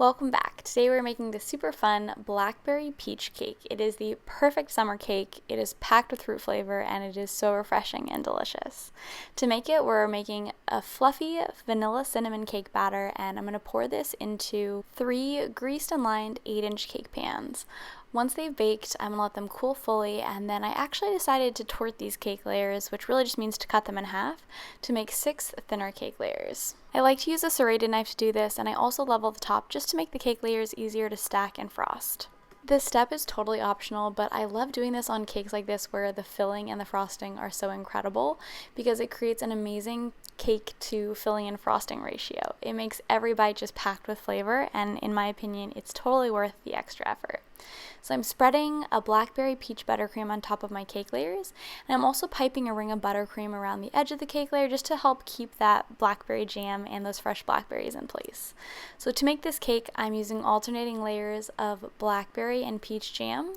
Welcome back. Today we're making this super fun blackberry peach cake. It is the perfect summer cake. It is packed with fruit flavor and it is so refreshing and delicious. To make it, we're making a fluffy vanilla cinnamon cake batter, and I'm going to pour this into 3 greased and lined 8-inch cake pans. Once they've baked, I'm going to let them cool fully, and then I actually decided to tort these cake layers, which really just means to cut them in half, to make 6 thinner cake layers. I like to use a serrated knife to do this, and I also level the top just to make the cake layers easier to stack and frost. This step is totally optional, but I love doing this on cakes like this where the filling and the frosting are so incredible because it creates an amazing cake to filling and frosting ratio. It makes every bite just packed with flavor, and in my opinion, it's totally worth the extra effort. So I'm spreading a blackberry peach buttercream on top of my cake layers, and I'm also piping a ring of buttercream around the edge of the cake layer just to help keep that blackberry jam and those fresh blackberries in place. So to make this cake, I'm using alternating layers of blackberry and peach jam,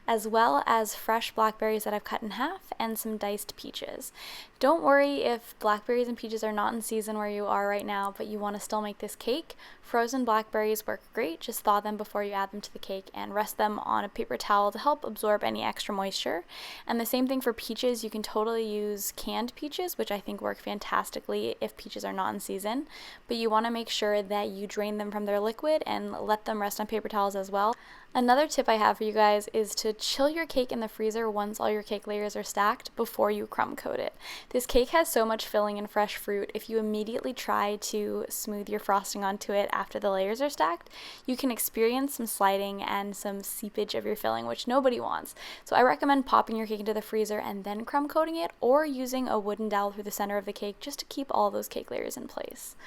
as well as fresh blackberries that I've cut in half and some diced peaches. Don't worry if blackberries and peaches are not in season where you are right now, but you want to still make this cake. Frozen blackberries work great. Just thaw them before you add them to the cake and rest them on a paper towel to help absorb any extra moisture. And the same thing for peaches. You can totally use canned peaches, which I think work fantastically if peaches are not in season, but you want to make sure that you drain them from their liquid and let them rest on paper towels as well. Another tip I have for you guys is to chill your cake in the freezer once all your cake layers are stacked before you crumb coat it. This cake has so much filling and fresh fruit. If you immediately try to smooth your frosting onto it after the layers are stacked, you can experience some sliding and some seepage of your filling, which nobody wants. So I recommend popping your cake into the freezer and then crumb coating it, or using a wooden dowel through the center of the cake just to keep all those cake layers in place.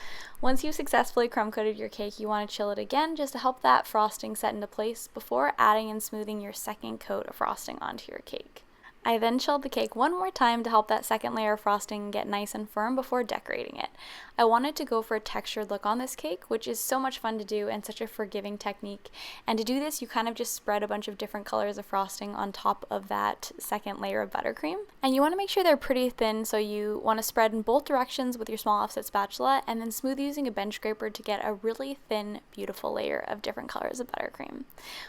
Once you've successfully crumb coated your cake, you want to chill it again just to help that frosting set into place before adding and smoothing your second coat of frosting onto your cake. I then chilled the cake one more time to help that second layer of frosting get nice and firm before decorating it. I wanted to go for a textured look on this cake, which is so much fun to do and such a forgiving technique. And to do this, you kind of just spread a bunch of different colors of frosting on top of that second layer of buttercream. And you want to make sure they're pretty thin, so you want to spread in both directions with your small offset spatula and then smooth using a bench scraper to get a really thin, beautiful layer of different colors of buttercream.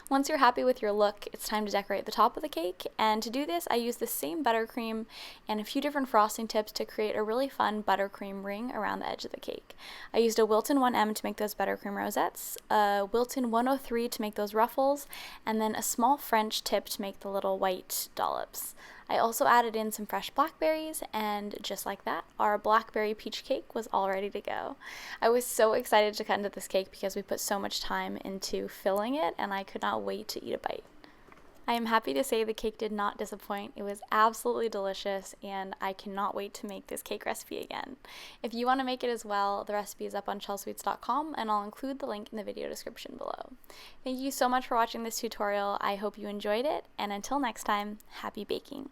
Once you're happy with your look, it's time to decorate the top of the cake. And to do this, I use the same buttercream and a few different frosting tips to create a really fun buttercream ring around the edge of the cake. I used a Wilton 1M to make those buttercream rosettes, a Wilton 103 to make those ruffles, and then a small French tip to make the little white dollops. I also added in some fresh blackberries, and just like that, our blackberry peach cake was all ready to go. I was so excited to cut into this cake because we put so much time into filling it, and I could not wait to eat a bite. I am happy to say the cake did not disappoint. It was absolutely delicious, and I cannot wait to make this cake recipe again. If you want to make it as well, the recipe is up on Chelsweets.com, and I'll include the link in the video description below. Thank you so much for watching this tutorial. I hope you enjoyed it, and until next time, happy baking!